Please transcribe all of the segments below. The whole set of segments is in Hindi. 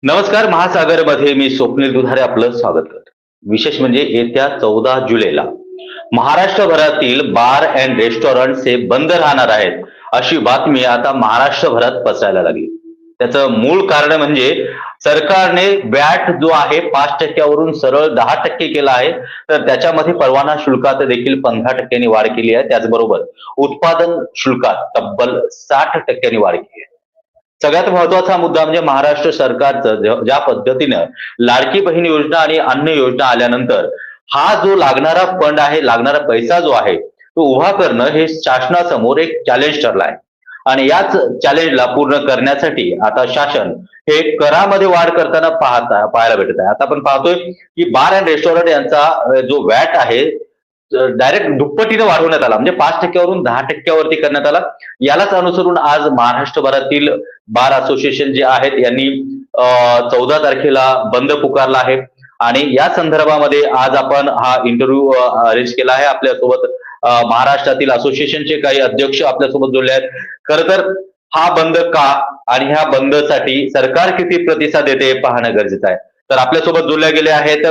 नमस्कार. महासागरमध्ये मी स्वप्नील दुधारे आपलं स्वागत करतो. विशेष म्हणजे येत्या 14 जुलैला महाराष्ट्रभरातील बार अँड रेस्टॉरंट्स हे बंद राहणार आहेत, अशी बातमी आता महाराष्ट्रभरात पसरायला लागली. त्याचं मूळ कारण म्हणजे सरकारने व्हॅट जो आहे 5% वरून सरळ 10% केला आहे. तर त्याच्यामध्ये परवाना शुल्कात देखील 15% वाढ केली आहे. त्याचबरोबर उत्पादन शुल्कात तब्बल 60% वाढ केली आहे. सगळ्यात महत्वाचा मुद्दा म्हणजे महाराष्ट्र सरकारचं ज्या पद्धतीनं लाडकी बहीण योजना आणि अन्य योजना आल्यानंतर हा जो लागणारा फंड आहे, लागणारा पैसा जो आहे तो उभा करणं हे शासनासमोर एक चॅलेंज ठरलं आहे. आणि याच चॅलेंजला पूर्ण करण्यासाठी आता शासन हे करामध्ये वाढ करताना पाहायला भेटत आहे. आता आपण पाहतोय की बार अँड रेस्टॉरंट यांचा जो व्हॅट आहे डायरेक्ट दुप्पटीने वाढवण्यात आला, म्हणजे 5% वरून 10% करण्यात आला. यालाच अनुसरून आज महाराष्ट्रभरातील बार असोसिएशन जे आहेत यांनी 14 तारखेला बंद पुकारला आहे. आणि या संदर्भामध्ये आज आपण हा इंटरव्ह्यू अरेंज केला आहे. आपल्यासोबत महाराष्ट्रातील असोसिएशनचे काही अध्यक्ष आपल्यासोबत जोडले आहेत. खरं तर हा बंद का आणि ह्या बंदसाठी सरकार किती प्रतिसाद देते हे पाहणं गरजेचं आहे. तर आपल्यासोबत जोडल्या गेले आहेत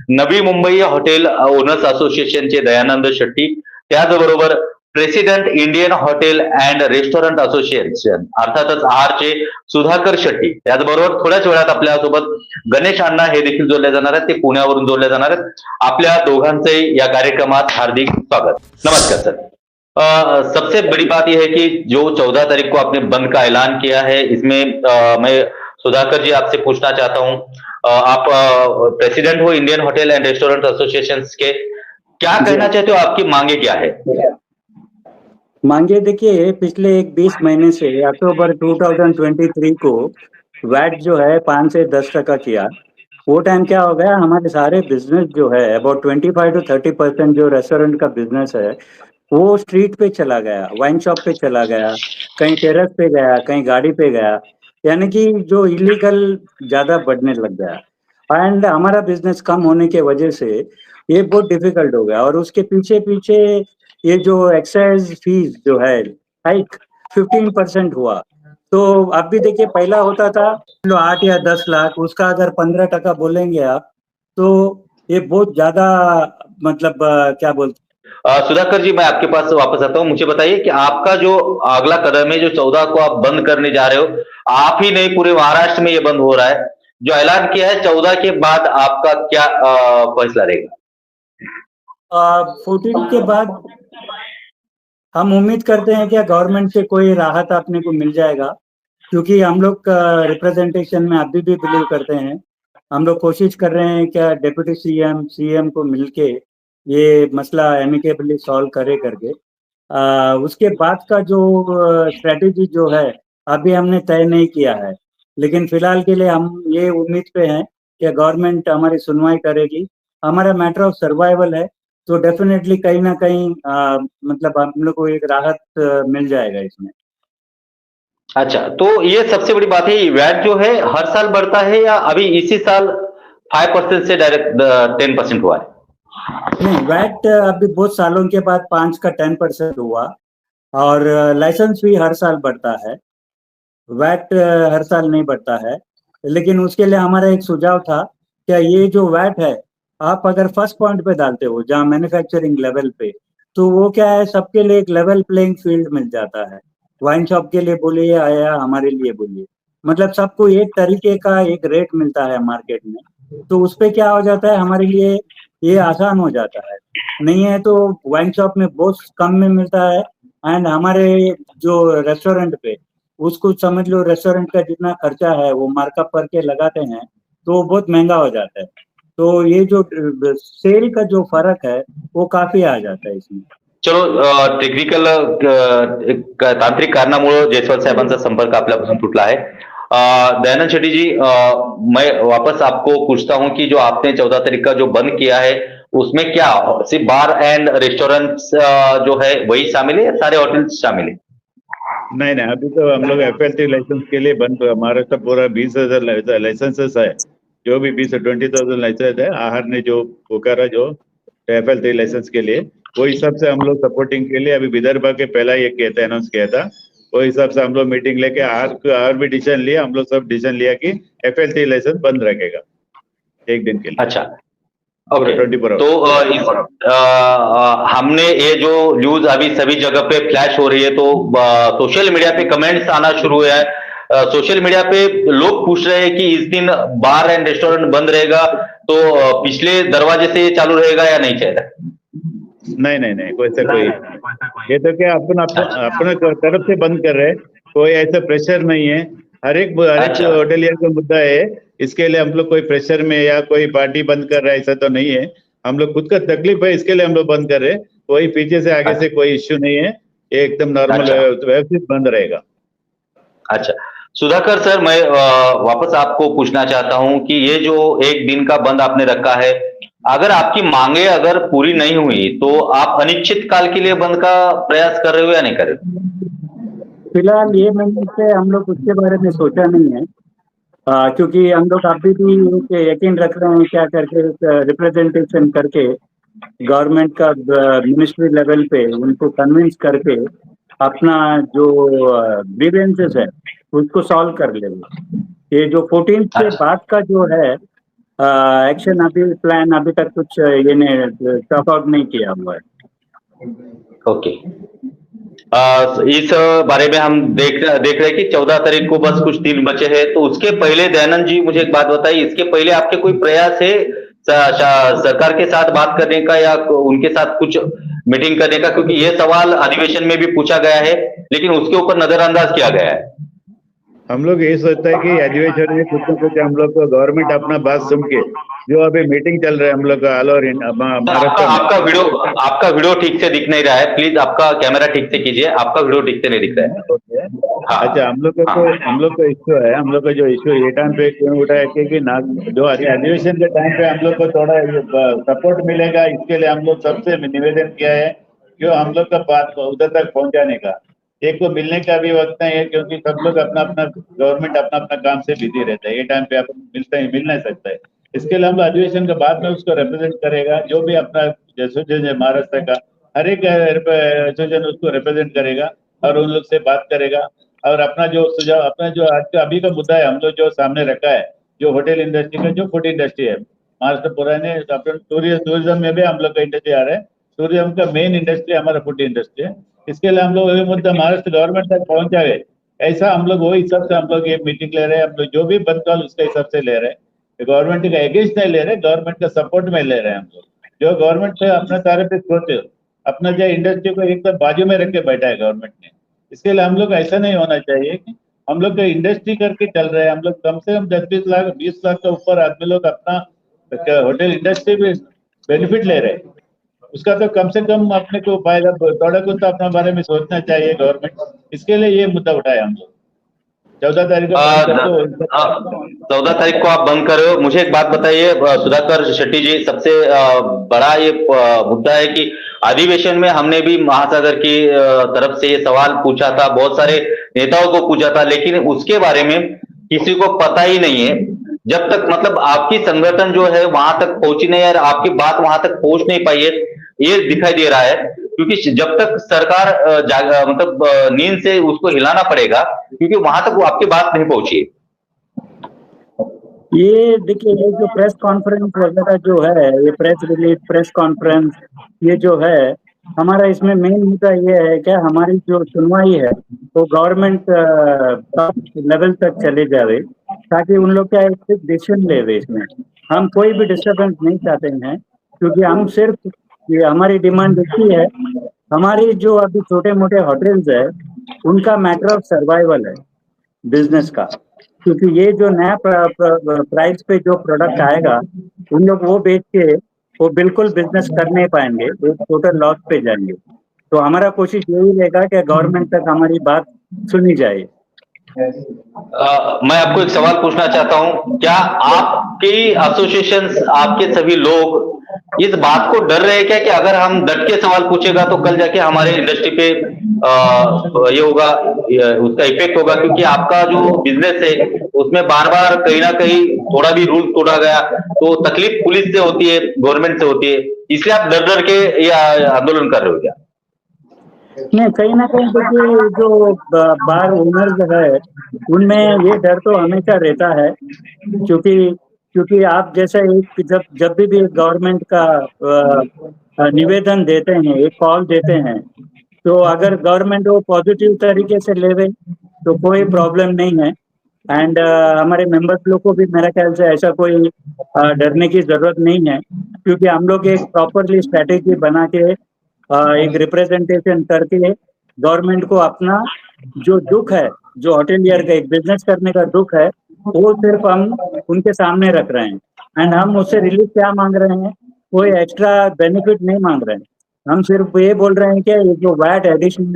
नवी मुंबई हॉटेल ओनर्स असोसिएशनचे दयानंद शेट्टी, त्याचबरोबर president Indian hotel and restaurant association अर्थातच आहारचे सुधाकर शेट्टी, त्याचबरोबर थोड्याच वेळात आपल्यासोबत गणेश अण्णा हे देखील जोडले जाणार आहेत. ते पुण्यावरून जोडले जाणार आहेत. आपल्या दोघांचे या कार्यक्रमात हार्दिक स्वागत. नमस्कार सर. सबसे बड़ी बात यह है कि जो 14 तारीख को आपने बंद का ऐलान किया है, इसमें मैं सुधाकर जी आपसे पूछना चाहता हूँ, आप प्रेसिडेंट हो Indian hotel and restaurant association के, क्या जी कहना चाहते हो, आपकी मांगे क्या है? मांगे देखिए, पिछले एक 20 महीने से अक्टूबर 2023 को वैट जो है 5 से 10% किया। वो टाइम क्या हो गया, हमारे सारे बिजनेस जो है अबाउट 25 to 30% जो रेस्टोरेंट का बिजनेस है वो स्ट्रीट पे चला गया, वाइन शॉप पे चला गया, कहीं टेरेस पे गया, कहीं गाड़ी पे गया। यानी कि जो इलीगल ज्यादा बढ़ने लग गया एंड हमारा बिजनेस कम होने के वजह से ये बहुत डिफिकल्ट हो गया। और उसके पीछे पीछे ये जो एक्साइज फीस जो है हाइक 15% हुआ। तो अब भी देखिए, पहला होता था 8 या 10 लाख, उसका अगर 15% बोलेंगे आप तो ये बहुत ज्यादा, मतलब क्या बोलते। सुधाकर जी, मैं आपके पास वापस आता हूँ. मुझे बताइए कि आपका जो अगला कदम है, जो 14 को आप बंद करने जा रहे हो, आप ही नहीं पूरे महाराष्ट्र में ये बंद हो रहा है. जो ऐलान किया है 14 के बाद आपका क्या फैसला रहेगा? 14 के बाद हम उम्मीद करते हैं कि गवर्नमेंट से कोई राहत अपने को मिल जाएगा, क्योंकि हम लोग रिप्रेजेंटेशन में अभी भी बिलीव करते हैं। हम लोग कोशिश कर रहे हैं क्या डिप्टी सीएम को मिलके ये मसला एमिकेबली सॉल्व करे करके। उसके बाद का जो स्ट्रेटेजी जो है अभी हमने तय नहीं किया है, लेकिन फिलहाल के लिए हम ये उम्मीद पे हैं कि गवर्नमेंट हमारी सुनवाई करेगी। हमारा मैटर ऑफ सर्वाइवल है, तो डेफिनेटली कहीं ना कहीं मतलब हम लोग को एक राहत मिल जाएगा इसमें। अच्छा, तो ये सबसे बड़ी बात है. वैट जो है हर साल बढ़ता है या अभी इसी साल 5% से डायरेक्ट 10% हुआ है? नहीं, वैट अभी बहुत सालों के बाद 5 का 10% हुआ। और लाइसेंस भी हर साल बढ़ता है, वैट हर साल नहीं बढ़ता है। लेकिन उसके लिए हमारा एक सुझाव था, क्या ये जो वैट है आप अगर फर्स्ट पॉइंट पे डालते हो जहाँ मैन्युफैक्चरिंग लेवल पे, तो वो क्या है, सबके लिए एक लेवल प्लेइंग फील्ड मिल जाता है। वाइन शॉप के लिए बोलिए या हमारे लिए बोलिए, मतलब सबको एक तरीके का एक रेट मिलता है मार्केट में। तो उस पे क्या हो जाता है, हमारे लिए ये आसान हो जाता है। नहीं है तो वाइन शॉप में बहुत कम में मिलता है, एंड हमारे जो रेस्टोरेंट पे उसको समझ लो, रेस्टोरेंट का जितना खर्चा है वो मार्कअप करके लगाते हैं, तो वो बहुत महंगा हो जाता है। तो ये जो सेल का जो फर्क है वो काफी आ जाता है इसमें। चलो, टेक्निकल तांत्रिक कारणामुळे जयस्वाल साहेबांचा संपर्क आपल्यापासून तुटला आहे. दयानंद शेट्टी जी, मैं वापस आपको पूछता हूं कि जो आपने 14 तारीख का जो बंद किया है उसमें क्या सिर्फ बार एंड रेस्टोरेंट्स जो है वही शामिल है या सारे होटल्स शामिल है? नहीं नहीं, अभी तो हम लोग FLT लाइसेंस के लिए बंद, हमारा तो पूरा 20,000 लाइसेंसेस है, जो भी 20,000 लाइसेंस है। आहार ने जो पुकारा जो FLT लाइसेंस के लिए, वो हिसाब से हम लोग सपोर्टिंग के लिए अभी विदर्भ के पहला ये किया था, अनाउंस किया था वो हिसाब से हम लोग मीटिंग लेके आहार भी डिसीजन लिया, हम लोग सब डिसीजन लिया कि FLT लाइसेंस बंद रखेगा एक दिन के लिए। अच्छा, पूरा ओके। 24 आवर। तो हमने ये जो न्यूज अभी सभी जगह पे फ्लैश हो रही है, तो सोशल मीडिया पे कमेंट्स आना शुरू हुआ है। सोशल मीडिया पे लोग पूछ रहे हैं कि इस दिन बार एंड रेस्टोरेंट बंद रहेगा, तो पिछले दरवाजे से ये चालू रहेगा या नहीं चलेगा? नहीं कोई ये तो क्या अपन अपने तरफ से बंद कर रहे हैं, कोई ऐसा प्रेशर नहीं है। हर एक अच्छा। होटलियर का मुद्दा है, इसके लिए हम लोग कोई प्रेशर में या कोई पार्टी बंद कर रहा है ऐसा तो नहीं है। हम लोग खुद का तकलीफ है, इसके लिए हम लोग बंद कर रहे हैं। कोई पीछे से आगे से कोई इश्यू नहीं है, ये एकदम नॉर्मल अच्छा। व्यवस्थित बंद रहेगा। अच्छा, सुधाकर सर, मैं वापस आपको पूछना चाहता हूं कि ये जो एक दिन का बंद आपने रखा है, अगर आपकी मांगे अगर पूरी नहीं हुई तो आप अनिश्चित काल के लिए बंद का प्रयास कर रहे हो या नहीं कर रहे हो? फिलहाल ये महीने से हम लोग उसके बारे में सोचा नहीं है, क्योंकि हम लोग अभी भी एक यकीन रख रहे हैं क्या करके रिप्रेजेंटेशन करके गवर्नमेंट का मिनिस्ट्री लेवल पे उनको कन्विंस करके अपना जो ग्रीवेंसेस है उसको सॉल्व कर लेंगे। ये जो 14 के अच्छा। बाद का जो है एक्शन अभी प्लान अभी तक कुछ ये ने टॉप आउट नहीं किया हुआ है। ओके। इस बारे में हम देख रहे हैं कि 14 तारीख को बस कुछ दिन बचे हैं, तो उसके पहले दयानंद जी मुझे एक बात बताइए, इसके पहले आपके कोई प्रयास है सरकार के साथ बात करने का या उनके साथ कुछ मीटिंग करने का? क्योंकि ये सवाल अधिवेशन में भी पूछा गया है, लेकिन उसके ऊपर नजरअंदाज किया गया है। हम लोग ये सोचते हैं कि अधिवेशन में कुछ न कुछ हम लोग को गवर्नमेंट अपना बात सुन के, जो अभी मीटिंग चल रहा है हम लोग का ऑल ओवर महाराष्ट्र में। आपका वीडियो ठीक से दिख नहीं रहा है, प्लीज आपका कैमरा ठीक से कीजिए, आपका वीडियो ठीक से नहीं दिख रहा है। हाँ। अच्छा, हम लोग का इश्यू है, हम लोग का जो इश्यू ये टाइम पे क्यों उठा है कि जो अधिवेशन के टाइम पे हम लोग को थोड़ा सपोर्ट मिलेगा, इसके लिए हम लोग सबसे निवेदन किया है जो हम लोग का बात उधर तक पहुंचाने का। एक को मिलने का भी वक्त नहीं है, क्योंकि सब लोग अपना अपना गवर्नमेंट अपना अपना काम से बिजी रहता है, ये टाइम पे आप मिल नहीं सकता है। इसके लिए हम अधिवेशन के बाद में उसको रिप्रेजेंट करेगा, जो भी अपना एसोसिएशन है महाराष्ट्र का, हर एक एसोसिएशन उसको रिप्रेजेंट करेगा और उन लोग से बात करेगा और अपना जो सुझाव, अपना जो आज का अभी का मुद्दा है हम लोग जो सामने रखा है, जो होटल इंडस्ट्री का, जो फूड इंडस्ट्री है महाराष्ट्र पुराने अपने टूरिज्म में भी हम लोग का इंडस्ट्री आ रहा है। टूरिज्म का मेन इंडस्ट्री हमारा फूड इंडस्ट्री है। इसके लिए हम लोग ये मुद्दा महाराष्ट्र गवर्नमेंट तक पहुंचा गए, ऐसा हम लोग वही हिसाब से हम लोग ये मीटिंग ले रहे हैं। हम लोग जो भी बदलाव उसके हिसाब से ले रहे हैं, गवर्नमेंट का अगेंस्ट नहीं ले रहे, गवर्नमेंट का सपोर्ट में ले रहे हैं हम लोग। जो गवर्नमेंट से अपने सारे पे सोचे, अपना जो इंडस्ट्री को एकदम बाजू में रख के बैठा है गवर्नमेंट ने। इसके लिए हम लोग ऐसा नहीं होना चाहिए कि हम लोग इंडस्ट्री करके चल रहे हैं। हम लोग कम से कम 10-20 लाख 20 लाख के ऊपर आदमी लोग अपना होटल इंडस्ट्री में बेनिफिट ले रहे हैं, उसका तो कम से कम अपने को फायदा थोड़ा कुछ तो अपने बारे में सोचना चाहिए गवर्नमेंट। इसके लिए ये मुद्दा उठाया हम लोग। 14 तारीख को 14 तारीख को आप बंद कर रहे हो। मुझे एक बात बताइए सुधाकर शेट्टी जी, सबसे बड़ा ये मुद्दा है कि अधिवेशन में हमने भी महासागर की तरफ से ये सवाल पूछा था, बहुत सारे नेताओं को पूछा था, लेकिन उसके बारे में किसी को पता ही नहीं है। जब तक मतलब आपकी संगठन जो है वहां तक पहुंची नहीं है, आपकी बात वहां तक पहुंच नहीं पाई है, ये दिखाई दे रहा है। क्योंकि जब तक सरकार मतलब नींद से उसको हिलाना पड़ेगा, क्योंकि वहां तक वो आपकी बात नहीं पहुंची। ये देखिए, ये जो प्रेस कॉन्फ्रेंस वगैरह जो है, ये प्रेस रिलीज, प्रेस कॉन्फ्रेंस, ये जो है हमारा इसमें मेन मुद्दा ये है कि हमारी जो सुनवाई है वो गवर्नमेंट लेवल तक चले जाए, ताकि उन लोग का एक डिसीजन ले। इसमें हम कोई भी डिस्टर्बेंस नहीं चाहते हैं, क्योंकि हम सिर्फ ये हमारी डिमांड देखी है, हमारी जो अभी छोटे मोटे होटल्स है उनका मैटर ऑफ सर्वाइवल है बिजनेस का। क्योंकि ये जो नया प्राइस पे जो प्रोडक्ट आएगा, उन लोग वो बेच के वो बिल्कुल बिजनेस कर नहीं पाएंगे, वो टोटल लॉस पे जाएंगे। तो हमारा कोशिश यही रहेगा कि गवर्नमेंट तक हमारी बात सुनी जाए। मैं आपको एक सवाल पूछना चाहता हूं, क्या आपकी एसोसिएशन, आपके सभी लोग इस बात को डर रहे हैं क्या कि अगर हम डट के सवाल पूछेगा तो कल जाके हमारे इंडस्ट्री पे ये होगा, उसका इफेक्ट होगा? क्योंकि आपका जो बिजनेस है उसमें बार बार कहीं ना कहीं थोड़ा भी रूल तोड़ा गया तो तकलीफ पुलिस से होती है, गवर्नमेंट से होती है, इसलिए आप डर डर के ये आंदोलन कर रहे हो क्या? नहीं, कहीं ना कहीं देखिए जो बार ओनर्स है उनमें ये डर तो हमेशा रहता है, क्योंकि क्योंकि आप जैसा एक जब जब भी गवर्नमेंट का निवेदन देते हैं, एक कॉल देते हैं, तो अगर गवर्नमेंट वो पॉजिटिव तरीके से लेवे तो कोई प्रॉब्लम नहीं है। एंड हमारे मेंबर्स लोग को भी मेरा ख्याल से ऐसा कोई डरने की जरूरत नहीं है, क्योंकि हम लोग एक प्रॉपरली स्ट्रेटेजी बना के एक रिप्रेजेंटेशन करके गवर्नमेंट को अपना जो दुख है, जो होटेलियर का एक बिजनेस करने का दुख है, वो सिर्फ हम उनके सामने रख रहे हैं। एंड हम उससे रिलीफ क्या मांग रहे हैं, कोई एक्स्ट्रा बेनिफिट नहीं मांग रहे हैं। हम सिर्फ ये बोल रहे हैं कि ये जो वैट एडिशन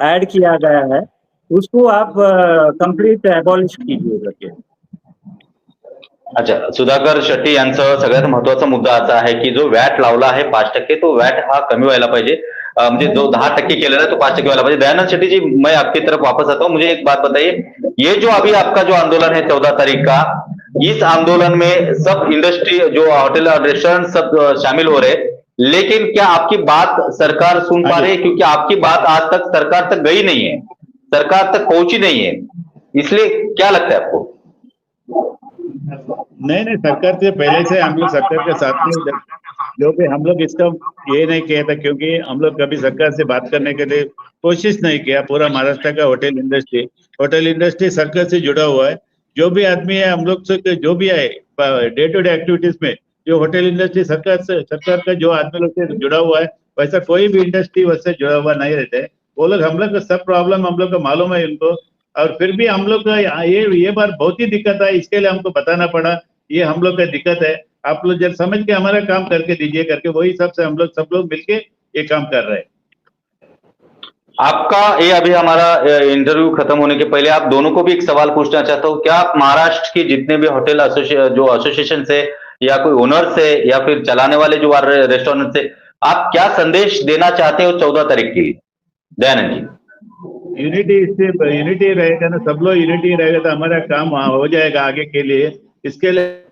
ऐड किया गया है उसको आप कंप्लीट एबॉलिश कीजिए करके। अच्छा, सुधाकर शेट्टी यांचं सगळ्यात महत्वाचा मुद्दा असा आहे की जो वॅट लावला आहे 5%, तो वॅट हा कमी व्हायला पाहिजे। म्हणजे जो 10% केलेला है तो 5% व्हायला पाहिजे। दयानंद शेट्टी जी, मैं आपकी तरफ वापस आता हूँ। मुझे एक बात बताइए, ये जो अभी आपका जो आंदोलन है 14 तारीख का, इस आंदोलन में सब इंडस्ट्री जो होटल और रेस्टोरेंट सब शामिल हो रहे, लेकिन क्या आपकी बात सरकार सुन पा रही है? क्योंकि आपकी बात आज तक सरकार तक गई नहीं है, सरकार तक पहुंची नहीं है, इसलिए क्या लगता है आपको? नहीं नहीं, सरकार से पहले से हम लोग सरकार के साथ में जो भी हम लोग इसका ये नहीं किया था, क्योंकि हम लोग कभी सरकार से बात करने के लिए कोशिश नहीं किया। पूरा महाराष्ट्र का होटल इंडस्ट्री सरकार से जुड़ा हुआ है। जो भी आदमी है हम लोग से जो भी है डे टू डे एक्टिविटीज में, जो होटल इंडस्ट्री सरकार का जो आदमी लोग से जुड़ा हुआ है, वैसा कोई भी इंडस्ट्री वैसे जुड़ा हुआ नहीं रहता है। वो लोग हम लोग का सब प्रॉब्लम हम लोग को मालूम है उनको, और फिर भी हम लोग का ये बार बहुत ही दिक्कत है, इसके लिए हमको बताना पड़ा। ये हम लोग का दिक्कत है, आप लोग जब समझ के हमारा काम करके दीजिए करके, वही सबसे हम लोग सब लोग मिलके ये काम कर रहे हैं। आपका ये अभी हमारा इंटरव्यू खत्म होने के पहले आप दोनों को भी एक सवाल पूछना चाहता हूँ। क्या आप महाराष्ट्र के जितने भी होटल जो एसोसिएशन से या कोई ओनर से या फिर चलाने वाले जो रेस्टोरेंट से, आप क्या संदेश देना चाहते हो 14 तारीख के लिए? दयानंद जी। यूनिटी रहेगा ना, सब लोग यूनिटी रहेगा तो हमारा काम हो जाएगा आगे के लिए। इसके लिए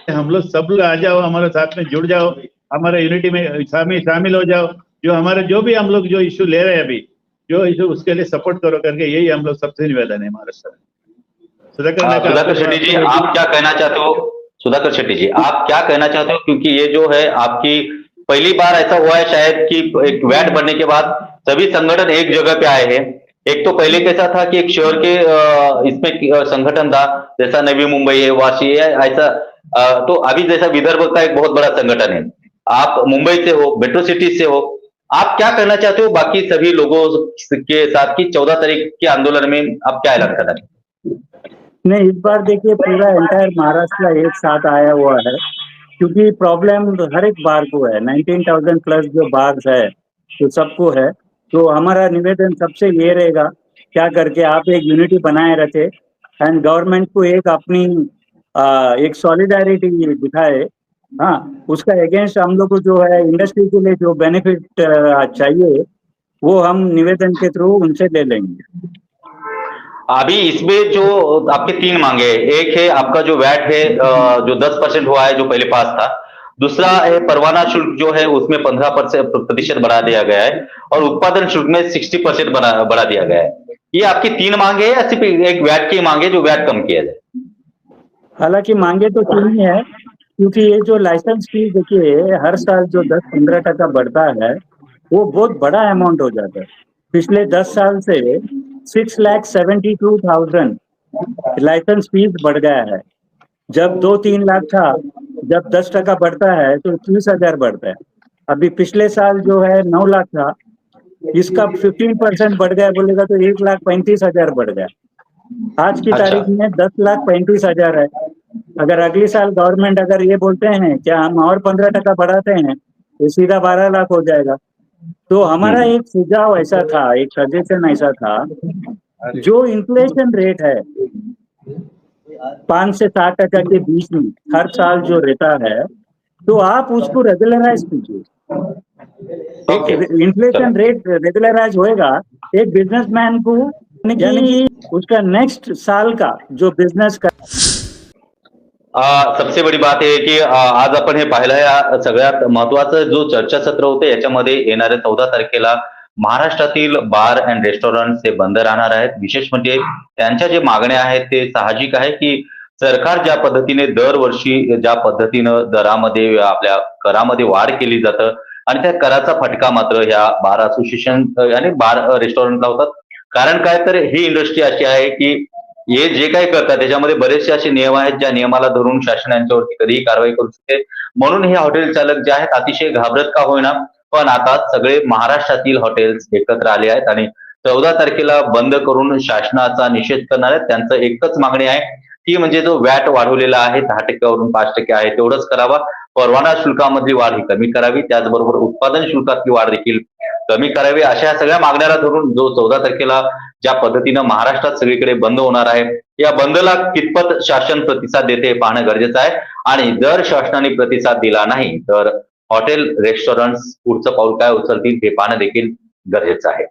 हम लोग सब लोग आ जाओ, हमारे साथ में जुड़ जाओ, हमारे यूनिटी में शामिल हो जाओ। जो हमारे जो भी हम लोग जो इश्यू ले रहे हैं अभी, जो इश्यू उसके लिए सपोर्ट करो करके, यही हम लोग सबसे निवेदन है महाराष्ट्र में। सुधाकर शेट्टी जी, आप क्या कहना चाहते हो? सुधाकर शेट्टी जी, आप क्या कहना चाहते हो? क्योंकि ये जो है आपकी पहली बार ऐसा हुआ है शायद कि एक वैट बनने के बाद सभी संगठन एक जगह पे आए हैं। एक तो पहले कैसा था कि एक शहर के इसमें संगठन था, जैसा नवी मुंबई है, वाशी है, ऐसा तो अभी जैसा विदर्भ का एक बहुत बड़ा संगठन है। आप मुंबई से हो, मेट्रो सिटी से हो, आप क्या कहना चाहते हो बाकी सभी लोगों के साथ कि 14 तारीख के आंदोलन में आप क्या ऐलान करना चाहते हो? नहीं, इस बार देखिए पूरा एंटायर महाराष्ट्र एक साथ आया हुआ है, क्योंकि प्रॉब्लम हर एक बार को है। 19,000 प्लस जो बार्स है तो सबको है। तो हमारा निवेदन सबसे ये रहेगा, क्या करके आप एक यूनिटी बनाए रखे एंड गवर्नमेंट को एक अपनी एक सॉलिडारिटी दिखाए। हाँ, उसका अगेंस्ट हम लोग को जो है इंडस्ट्री के लिए जो बेनिफिट चाहिए वो हम निवेदन के थ्रू उनसे ले लेंगे। अभी इसमें जो आपके 3 मांगे हैं, एक है आपका जो वैट है जो 10% हुआ है जो पहले पास था, दूसरा है परवाना शुल्क जो है उसमें 15% बढ़ा दिया गया है, और उत्पादन शुल्क में 60% बढ़ा दिया गया है। ये आपकी 3 मांगे है या सिर्फ एक वैट की मांगे जो वैट कम किया जाए? हालांकि मांगे तो 3 ही है, क्योंकि ये जो लाइसेंस फीस देखिए हर साल जो 10-15% बढ़ता है वो बहुत बड़ा अमाउंट हो जाता है। पिछले 10 साल से 6,72,000 लाइसेंस फीस बढ़ गया है। जब 2-3 लाख था, जब 10% बढ़ता है तो 30,000 बढ़ता है। अभी पिछले साल जो है 9 लाख था, इसका 15% बढ़ गया बोलेगा तो 1,35,000 बढ़ गया। आज की अच्छा। तारीख में 10,35,000 है। अगर अगले साल गवर्नमेंट अगर ये बोलते हैं कि हम और 15% बढ़ाते हैं तो सीधा 12 लाख हो जाएगा। तो हमारा एक सुझाव ऐसा था, एक सजेशन ऐसा था, जो इन्फ्लेशन रेट है 5 से 7% के बीच में हर साल जो रहता है, तो आप उसको रेगुलराइज कीजिए। ओके, इन्फ्लेशन रेट रेगुलराइज होएगा, एक बिजनेसमैन को यानी कि उसका नेक्स्ट साल का जो बिझनेस का सबसे बड़ी बात आहे की आज आपण हे पाहिलं आहे, सगळ्यात महत्वाचं जो चर्चासत्र होतं याच्यामध्ये येणाऱ्या 14 तारखेला महाराष्ट्रातील बार अँड रेस्टॉरंट हे बंद राहणार आहेत. विशेष म्हणजे त्यांच्या जे मागण्या आहेत ते साहजिक आहे की सरकार ज्या पद्धतीने दरवर्षी ज्या पद्धतीनं दरामध्ये आपल्या करामध्ये वाढ केली जातं आणि त्या कराचा फटका मात्र ह्या बार असोसिएशन आणि बार रेस्टॉरंटला होतात. कारण काय तर ही इंडस्ट्री अशी आहे की हे जे काही करतात त्याच्यामध्ये बरेचसे असे नियम आहेत ज्या नियमाला धरून शासन यांच्यावरती कधीही कारवाई करू शकते. म्हणून हे हॉटेल चालक जे आहेत अतिशय घाबरत का होईना पण आता सगळे महाराष्ट्रातील हॉटेल्स एकत्र आले आहेत आणि 14 तारखेला बंद करून शासनाचा निषेध करणार आहेत. त्यांचं एकच मागणी आहे ती म्हणजे जो वॅट वाढवलेला आहे 10% वरून 5% आहे तेवढंच करावा. परवाना शुल्कामधली वाढ ही कमी करावी. त्याचबरोबर उत्पादन शुल्कातली वाढ देखील कमी करावी. अशा सगळ्या मागण्याला धरून जो 14 तारखेला ज्या पद्धतीनं महाराष्ट्रात सगळीकडे बंद होणार आहे या बंदला कितपत शासन प्रतिसाद देते हे पाहणं गरजेचं आहे. आणि जर शासनाने प्रतिसाद दिला नाही तर हॉटेल रेस्टॉरंट्स पुढचं पाऊल काय उचलतील हे पाहणं देखील गरजेचं आहे.